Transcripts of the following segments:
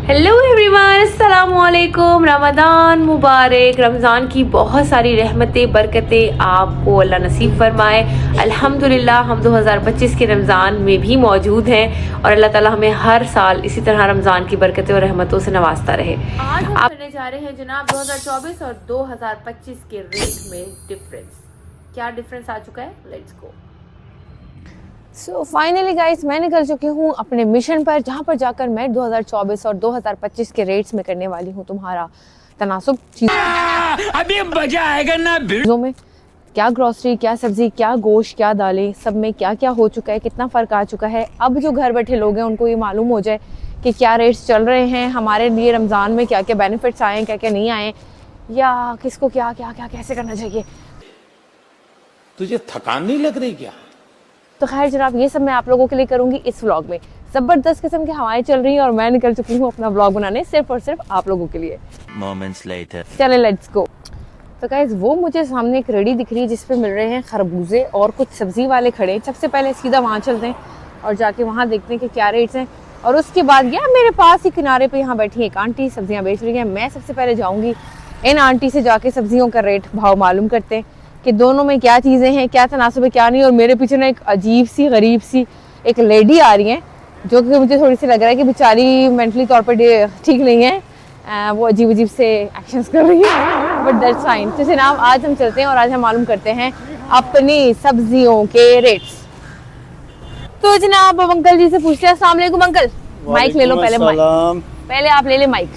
Hello everyone, अस्सलाम वालेकुम। रमज़ान मुबारक। रमज़ान की बहुत सारी रहमतें बरकतें आपको अल्लाह नसीब फरमाए। अल्हम्दुलिल्लाह हम 2025 के रमज़ान में भी मौजूद हैं और अल्लाह ताला हमें हर साल इसी तरह रमज़ान की बरकतें और रहमतों से नवाजता रहे। आज हम करने जा रहे हैं जनाब 2024 और 2025 के रेट में डिफरेंस। क्या डिफरेंस आ चुका है, let's go. So finally guys, मैं निकल चुकी हूँ अपने मिशन पर, जहाँ पर जाकर मैं 2024 और 2025 के रेट्स में करने वाली हूँ तुम्हारा तनासुब। अभी मजा आएगा ना चीज़ों में क्या ग्रोसरी, क्या सब्जी, क्या गोश्त, क्या दालें, सब में क्या क्या हो चुका है, कितना फ़र्क आ चुका है। अब जो घर बैठे लोग हैं उनको ये मालूम हो जाए कि क्या रेट्स चल रहे हैं, हमारे लिए रमज़ान में क्या क्या बेनिफिट्स आए, क्या क्या नहीं आए, या किसको क्या क्या क्या कैसे करना चाहिए। तुझे थकान नहीं लग रही क्या? तो खैर जनाब, ये सब मैं आप लोगों के लिए करूंगी इस व्लॉग में। ज़बरदस्त किस्म की हवाएं चल रही हैं और मैं निकल चुकी हूँ अपना व्लॉग बनाने सिर्फ और सिर्फ आप लोगों के लिए। Moments later. चले लेट्स गो। तो गाइस, वो मुझे सामने एक रेडी दिख रही है जिसपे मिल रहे हैं खरबूजे और कुछ सब्जी वाले खड़े हैं। सबसे पहले सीधा वहाँ चलते हैं और जाके वहाँ देखते हैं कि क्या रेट्स हैं। और उसके बाद यार मेरे पास ही किनारे पे यहाँ बैठी एक आंटी सब्जियाँ बेच रही हैं। मैं सबसे पहले जाऊँगी इन आंटी से जाके सब्जियों का रेट भाव मालूम करते हैं कि दोनों में क्या चीज़ें हैं, क्या तनासुब है, क्या नहीं। और मेरे पीछे ना एक अजीब सी गरीब सी एक लेडी आ रही है जो कि मुझे थोड़ी सी लग रहा है कि बेचारी मेंटली तौर पर ठीक नहीं है। वो अजीब अजीब से एक्शंस कर रही है, बट दैट्स फाइन। तो जनाब, आज हम चलते हैं और आज हम मालूम करते हैं अपनी सब्जियों के रेट्स। तो जनाब अब अंकल जी से पूछते हैं। अस्सलाम वालेकुम अंकल, माइक ले लो पहले। माइक पहले आप ले ले माइक।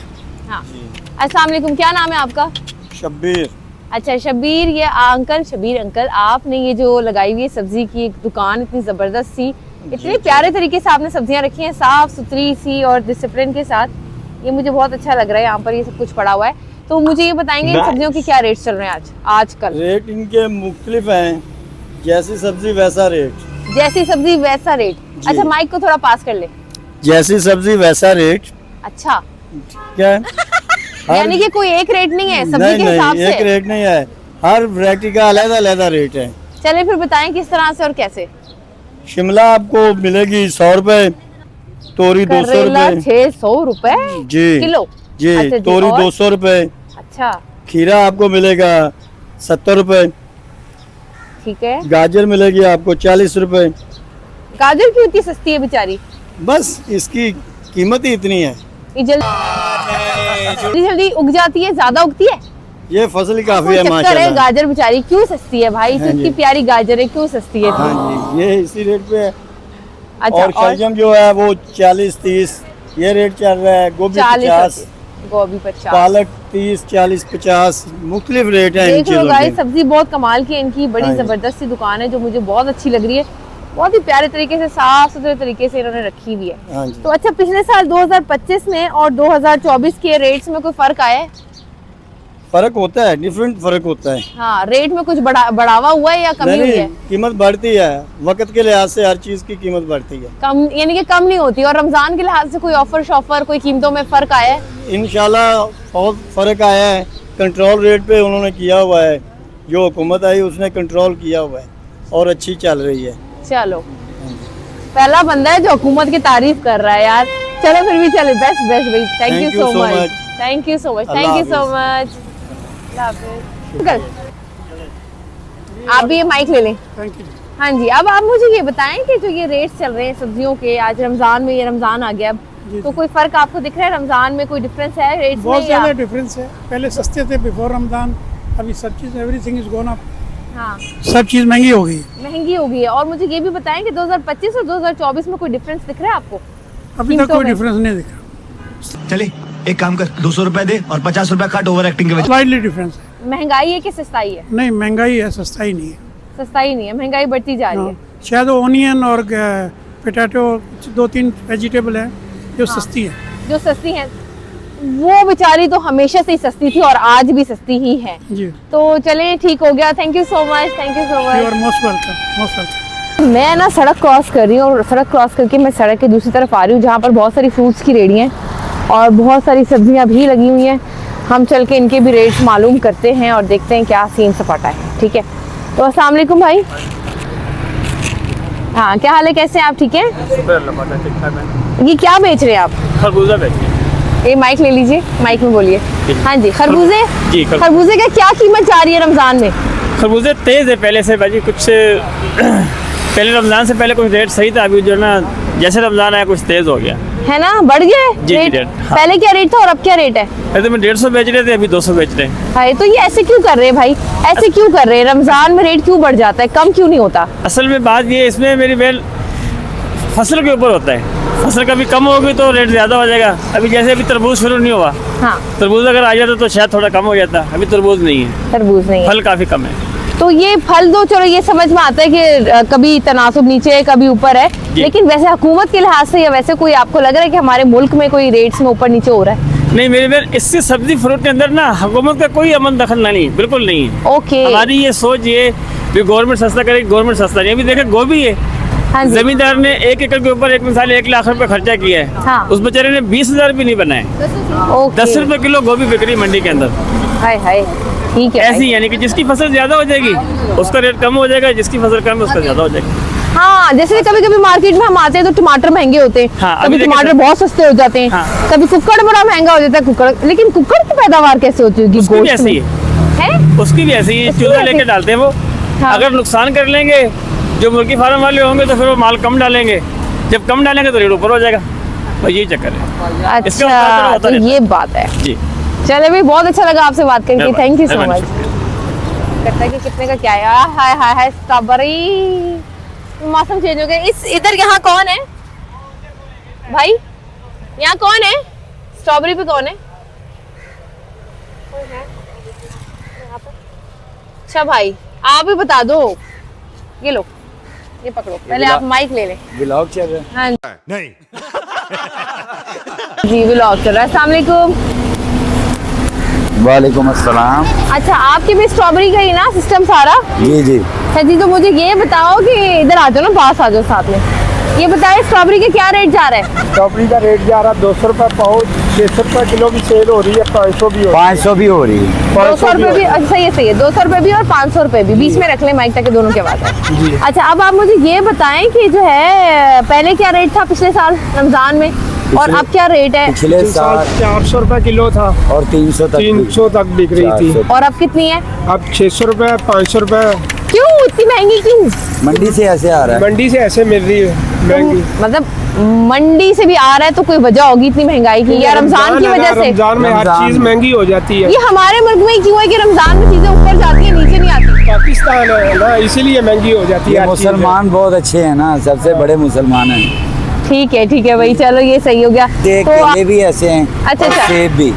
हाँ, अस्सलाम वालेकुम, क्या नाम है आपका? शब्बीर। अच्छा शबीर, ये अंकल शबीर अंकल, आपने ये जो लगाई हुई है सब्जी की एक दुकान, इतनी जबरदस्त सी, इतने प्यारे तरीके से आपने सब्जियां रखी हैं, साफ सुथरी सी और डिसिप्लिन के साथ। ये मुझे बहुत अच्छा लग रहा है। यहाँ पर ये सब कुछ पड़ा हुआ है। तो मुझे ये बताएंगे इन सब्जियों के क्या रेट चल रहे हैं आजकल? रेट इनके मुख्तलिफ हैं, जैसी सब्जी वैसा रेट। जैसी सब्जी वैसा रेट। अच्छा माइक को थोड़ा पास कर ले। जैसी सब्जी वैसा रेट। अच्छा, क्या है? यानी कि कोई एक रेट नहीं है सब्जी के हिसाब से? एक रेट नहीं है, हर वैरायटी का अलग अलग रेट है। चलिए फिर बताएं किस तरह से और कैसे। शिमला आपको मिलेगी 100 रुपए, तोरी 200 रुपए। 600 रुपए जी किलो? जी। अच्छा, तोरी 200 रुपए। अच्छा, खीरा आपको मिलेगा 70 रुपए। ठीक है। गाजर मिलेगी आपको 40 रुपए। गाजर क्यों इतनी सस्ती है बेचारी? बस इसकी कीमत ही इतनी है। ये जल्दी जल्दी उग जाती है, ज्यादा उगती है। ये फसल काफी कोई है चक्कर है, माशाल्लाह। गाजर बेचारी क्यों सस्ती है भाई? हाँ इतनी जी। प्यारी गाजर है, क्यों सस्ती है? हाँ जी, ये इसी रेट पे है। अच्छा, और शलजम जो है वो 40-30 ये रेट चल रहा है। गोभी 50, गोभी 50, पालक 30, 40, 50 मुख्तलिफ रेट है इन देख लो चीजों गाइस, के। सब्जी बहुत कमाल की है इनकी। बड़ी हाँ जी। जबरदस्त सी दुकान है जो मुझे बहुत अच्छी लग रही है। बहुत ही प्यारे तरीके से, साफ सुथरे तरीके से इन्होंने रखी हुई है। हाँ जी। तो अच्छा, पिछले साल 2025 में और 2024 के रेट्स में कोई फर्क आया है? फर्क होता है, डिफरेंट फर्क होता है। हाँ, रेट में कुछ बढ़ावा हुआ है या कमी हुई है? कीमत बढ़ती है, वक्त के लिहाज से हर चीज की कीमत बढ़ती है। कम यानी कि कम नहीं होती। और रमजान के लिहाज से कोई ऑफर शॉफर, कोई कीमतों में फर्क आया है? इंशाल्लाह बहुत फर्क आया है। कंट्रोल रेट पे उन्होंने किया हुआ है, जो हुकूमत आई उसने कंट्रोल किया हुआ है और अच्छी चल रही है। चलो, पहला बंदा है जो हुकूमत की तारीफ कर रहा है यार। चलो फिर भी चले, बेस्ट बेस्ट भाई। Thank you so much, thank you so much, thank you so much. आप भी ये माइक ले लें। हाँ जी, अब आप मुझे ये बताएं कि जो ये रेट्स चल रहे हैं सब्जियों के, आज रमजान में, ये रमजान आ गया अब, तो कोई फर्क आपको दिख रहा है रमजान में? कोई डिफरेंस है रेट्स में? बहुत ज़्यादा डिफरेंस है। पहले सस्ते थे बिफोर रमजान, अभी सब चीज़ एवरीथिंग इज गॉन अप। हाँ, सब चीज़ महंगी हो गई, महंगी हो गई है। और मुझे ये भी बताएं कि 2025 और 2024 में कोई डिफरेंस दिख रहा है आपको? अभी तक कीमतों कोई में? डिफरेंस नहीं दिख रहा। चले एक काम कर, 200 रुपए दे और 50 रुपए काट ओवर एक्टिंग के वजह। स्लाइटली डिफरेंस है। महंगाई है कि सस्ताई है? नहीं, महंगाई है, सस्ताई नहीं है। सस्ताई नहीं है, महंगाई बढ़ती जा रही है। शायद ओनियन और पोटैटो 2-3 वेजिटेबल है जो सस्ती है। जो सस्ती है वो बेचारी तो हमेशा से ही सस्ती थी और आज भी सस्ती ही है। जी, तो चलें, ठीक हो गया। Thank you so much, thank you so you much. Are most welcome, most welcome. मैं ना सड़क क्रॉस कर रही हूँ और सड़क क्रॉस करके मैं सड़क के दूसरी तरफ आ रही हूँ जहाँ पर बहुत सारी फ्रूट्स की रेहड़ियाँ और बहुत सारी सब्जियाँ भी लगी हुई हैं। हम चल के इनके भी रेट्स मालूम करते हैं और देखते हैं क्या सीन सपाटा है। ठीक है, तो अस्सलाम वालेकुम भाई। हाँ, क्या हाल है, कैसे हैं आप? ठीक है। ये क्या बेच रहे हैं आप? खरबूजा बेच रहे हैं। ये माइक ले लीजिए, माइक में बोलिए। हाँ जी, खरबूजे। जी, खरबूजे का क्या कीमत जा रही है रमजान में? खरबूजे तेज़ है पहले से भाजी, कुछ पहले रमज़ान से पहले कुछ रेट सही था, अभी जो है ना जैसे रमज़ान आया कुछ तेज़ हो गया है ना, बढ़ गया है जी, रेट। रेट, हाँ। पहले क्या रेट था और अब क्या रेट है? पहले मैं 150 बेच रहे थे, अभी 200 बेच रहे हैं। हाय, तो ये ऐसे क्यों कर रहे हैं भाई, ऐसे क्यों कर रहे हैं? रमजान में रेट क्यों बढ़ जाता है, कम क्यों नहीं होता? असल में बात ये इसमें मेरी बेल फसल के ऊपर होता है, फसल कभी कम होगी तो रेट ज़्यादा हो जाएगा। अभी जैसे अभी तरबूज शुरू नहीं हुआ, हाँ, तरबूज अगर आ जाता तो शायद थोड़ा कम हो जाता, अभी तरबूज नहीं है, तरबूज नहीं है। फल काफ़ी कम है। तो ये फल दो चलो ये समझ में आता है कि कभी तनासुब नीचे है कभी ऊपर है, लेकिन वैसे हुकूमत के लिहाज से या वैसे कोई आपको लग रहा है कि हमारे मुल्क में कोई रेट्स में ऊपर नीचे हो रहा है? नहीं मेरी बेल, इससे सब्जी फ्रूट के अंदर ना हुकूमत का कोई अमल दखल नहीं, बिल्कुल नहीं है। ओके, हमारी ये सोच ये भी गवर्नमेंट सस्ता करेगी, गवर्नमेंट सस्ता नहीं। अभी देखे गोभी है, हाँ जी, जमींदार ने 1 एकड़ के ऊपर एक मिसाल 1 लाख रुपए खर्चा किया है, हाँ। उस बेचारे ने 20,000 भी नहीं बनाए, ओके, 10 रुपए किलो गोभी बिक रही मंडी के अंदर। हाय हाय, ठीक है ऐसी यानी कि जिसकी फसल ज्यादा हो जाएगी उसका रेट कम हो जाएगा, जिसकी फसल कम है उसका ज्यादा हो जाएगा। हाँ, जैसे कभी कभी मार्केट में हम आते हैं तो टमाटर महंगे होते हैं, हाँ, कभी अभी देखिए टमाटर बहुत सस्ते हो जाते हैं, हाँ। कभी कुक्कड़ बड़ा महंगा हो जाता है कुक्कड़, लेकिन कुक्कड़ की पैदावार कैसे होती होगी? उसकी भी गोश्त ऐसी में है, उसकी भी ऐसी है, उसकी चूजा भी लेके ऐसी? डालते हैं वो। हाँ। अगर नुकसान कर लेंगे जो मुर्गी फार्म वाले होंगे तो फिर वो माल कम डालेंगे, जब कम डालेंगे तो रेट ऊपर हो जाएगा, बस यही चक्कर है। इसका उतार चढ़ाव अच्छा, होता तो रहता है। ये बात है। जी, चले भाई, बहुत अच्छा लगा आपसे बात करके, थैंक यू सो मेहरबानी, मच। करता है कि कितने का क्या है? हाय हाय हाय, स्ट्रॉबेरी। मौसम चेंज हो गया। इस इधर यहाँ कौन है भाई, यहाँ कौन है? स्ट्रॉबेरी पे कौन है? कोई है यहाँ पे? अच्छा भाई, आप ही बता दो। ये लो, ये पकड़ो, पहले आप माइक ले लें। ब्लॉग चल रहा है। हाँ नहीं जी, व्लॉग चल रहा है। अस्सलाम वालेकुम। वालेकुम अस्सलाम। अच्छा, आपके भी स्ट्रॉबेरी का ही ना सिस्टम सारा? जी जी। अच्छा जी, तो मुझे ये बताओ कि इधर आ जाओ ना, पास आ जाओ साथ में। ये बताए स्ट्रॉबेरी के क्या रेट जा रहा है? स्ट्रॉबेरी का रेट जा रहा है 200 रुपये पाउच, 600 रुपये किलो की सेल हो रही है, 500 भी हो रही 500 भी हो रही है। 200 रुपये भी? अच्छा, सही है 200 रुपये भी और 500 रुपये भी। बीच में रख लें माइक ताकि दोनों की आवाज़ आए। अच्छा, अब आप मुझे ये बताएं कि जो है पहले क्या रेट था पिछले साल रमजान में, और अब क्या रेट है? पिछले साल 400 रुपये किलो था और 300 तक 300 तक बिक रही थी, 400 और अब कितनी है? अब 600 रुपये 500 रुपये क्यों इतनी महंगी क्यों? मंडी से ऐसे आ रहा है। मंडी से ऐसे मिल रही है महंगी। मतलब मंडी से भी आ रहा है तो कोई वजह होगी इतनी महंगाई की, या रमजान की है ना, वजह से? रमजान में हर रमजान चीज में। महंगी हो जाती है। ये हमारे मुल्क में क्यों है कि रमजान में चीजें ऊपर जाती है नीचे नहीं आती? पाकिस्तान है ना, इसीलिए महंगी हो जाती ये है हर चीज़। मुसलमान बहुत अच्छे हैं ना, सबसे बड़े मुसलमान हैं। ठीक है भाई, चलो ये सही हो गया। तो केले भी ऐसे हैं, अच्छा, और अच्छा। सेब भी।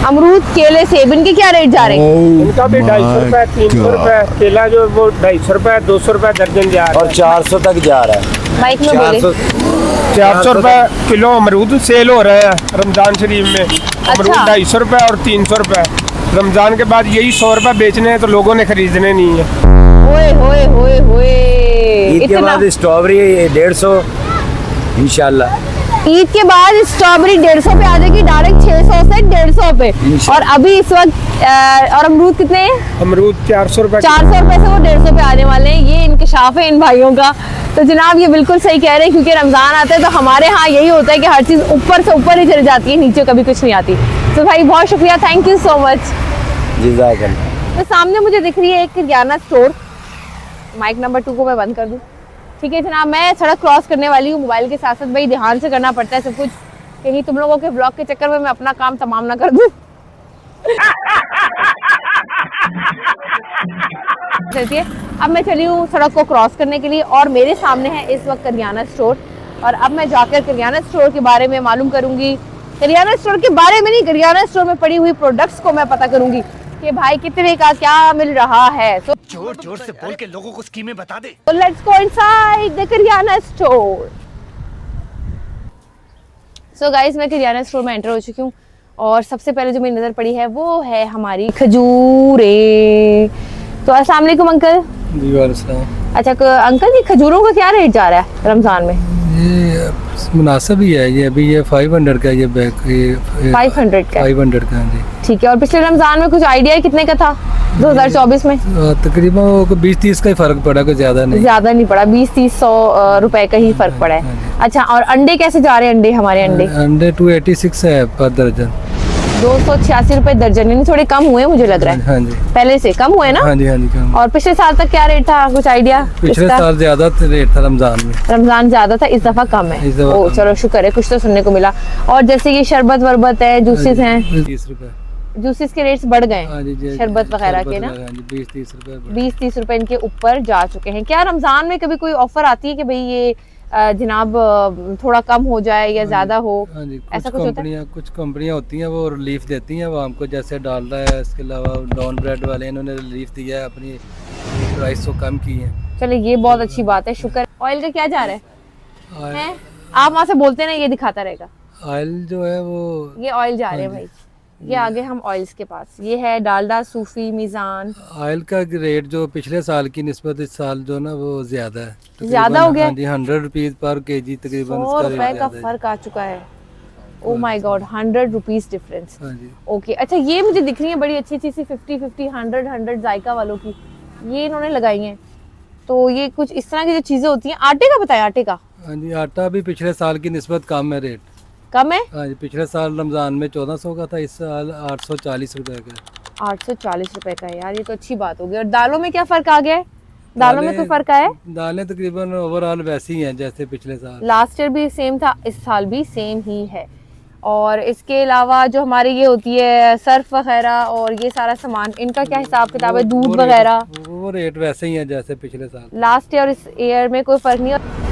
अमरूद, केले, सेब, इनके क्या रेट जा रहे हैं? इनका भी 250 रुपये 300 रुपये केला, जो वो 250 रुपये 200 रुपये दर्जन जा रहा और है। 400 तक जा रहा है। माइक में बोले। 400 रुपये किलो अमरूद सेल हो रहे हैं रमजान शरीफ में। अमरूद 250 रुपये और 300 रुपये। रमजान के बाद यही 100 रुपये बेचने हैं तो लोगों ने खरीदने नहीं है। ओए होए होए होए, ईद के इतना बाद स्ट्रॉबेरी 150 इंशाल्लाह। ईद के बाद स्ट्रॉबेरी 150 पे आ जाएगी डायरेक्ट, 600 से 150 पे। और अभी इस वक्त और अमरूद कितने हैं? अमरूद 400 रुपये 400 रुपए से वो 150 पे आने वाले हैं। ये इंकशाफ है इन भाइयों का। तो जनाब ये बिल्कुल सही कह रहे हैं, क्योंकि रमजान आता है तो हमारे यहाँ यही होता है कि हर चीज़ ऊपर से ऊपर ही चली जाती है, नीचे कभी कुछ नहीं आती। तो भाई बहुत शुक्रिया, थैंक यू सो मच। जज़ाकल्लाह। तो सामने मुझे दिख रही है एक किराना स्टोर। माइक नंबर 2 को मैं बंद कर दूं? ठीक है जनाब, मैं सड़क क्रॉस करने वाली हूँ। मोबाइल के साथ साथ भाई ध्यान से करना पड़ता है सब कुछ, कहीं तुम लोगों के ब्लॉग के चक्कर में मैं अपना काम तमाम ना कर दूं। चलिए, अब मैं चली हूँ सड़क को क्रॉस करने के लिए, और मेरे सामने है इस वक्त करियाना स्टोर। और अब मैं जाकर करियाना स्टोर के बारे में मालूम करूंगी। करियाना स्टोर के बारे में नहीं, करियाना स्टोर में पड़ी हुई प्रोडक्ट्स को मैं पता करूंगी कि भाई कितने का क्या मिल रहा है। तो जोर जोर से बोल के लोगों को स्कीमें बता दे। So let's go inside the kirana store. So guys, मैं करियाना स्टोर में एंटर हो चुकी हूँ, और सबसे पहले जो मेरी नज़र पड़ी है वो है हमारी खजूरें। तो अस्सलाम वालेकुम अंकल। अच्छा अंकल, ये खजूरों का क्या रेट जा रहा है रमजान में? ये मुनासिब ही है, ये अभी ये 500 का, ये बैग ये 500 का? 500 का जी। ठीक है, और पिछले रमजान में कुछ आइडिया है कितने का था 2024 में? तकरीबन 20-30 का ही फर्क पड़ा, कोई ज्यादा नहीं। ज्यादा नहीं पड़ा, 20-30 100 रुपए का ही फर्क पड़ा है। अच्छा, और अंडे कैसे जा रहे हैं? अंडे, हमारे अंडे अंडे 286 है पर दर्जन। 286 रुपए दर्जन, यानी थोड़े कम हुए मुझे लग रहा है। हाँ जी, पहले से कम हुए ना? हाँ जी, हाँ जी कम। और पिछले साल तक क्या रेट था, कुछ आइडिया? पिछले साल ज्यादा रेट था रमजान में। रमजान ज्यादा था, इस दफा कम है। इस दफा ओ कम चलो शुक्र है, कुछ तो सुनने को मिला। और जैसे ये शरबत वरबत है, जूसेस हैं, 30 रुपए। जूसेस के रेट्स बढ़ गए हाँ जी जी, शरबत वगैरह के ना, 20-30 रुपए। 20-30 रुपए इनके ऊपर जा चुके हैं। क्या रमजान में कभी कोई ऑफर आती है कि भाई ये जनाब थोड़ा कम हो जाए या ज्यादा हो? हाँ जी, ऐसा कुछ होता है? कुछ कंपनियां होती हैं वो रिलीफ देती हैं वो हमको, जैसे डालडा है, इसके अलावा डॉन ब्रेड वाले इन्होंने रिलीफ दिया है, अपनी प्राइस को कम की है। चलो ये बहुत अच्छी बात है, शुक्र। ऑयल का क्या जा रहा है? हैं? आप वहाँ से बोलते ना, ये दिखाता रहेगा। ऑयल जो है वो, ये ऑयल जा रहे हैं भाई, ये आगे हम ऑयल्स के पास। ये है डालडा, सूफी, मीज़ान। ऑयल का रेट जो पिछले साल की निस्बत इस साल जो ना वो ज्यादा है, ज्यादा हो गया? हाँ जी, 100 रुपीज पर केजी तकरीबन 100 उसका रुपए रेट का ज्यादा है। फर्क आ चुका है। Oh my God, 100 rupees difference. हाँ जी, ओके, अच्छा ये मुझे दिख रही है बड़ी अच्छी अच्छी सी 50-50 100 जायका वालों की, ये इन्होंने लगाई हैं। तो ये कुछ इस तरह की जो चीजें होती हैं। आटे का बताया, आटे का? हाँ जी, आटा भी पिछले साल की निस्बत कम है रेट। कम है? हाँ जी, पिछले साल रमजान में 1400 का था, इस साल 840 रुपए का है। 840 रुपए का है यार, ये तो अच्छी बात होगी। और दालों में क्या फर्क आ गया है? दालों में कोई फर्क आया है? दालें तकरीबन ओवरऑल वैसी ही हैं जैसे पिछले साल। लास्ट ईयर भी सेम था, इस साल भी सेम ही है। और इसके अलावा जो हमारे ये होती है सर्फ वगैरह और ये सारा सामान, इनका क्या हिसाब किताब है? दूध वगैरह वो रेट वैसे ही है जैसे पिछले साल। लास्ट ईयर और इस ईयर में कोई फर्क नहीं है।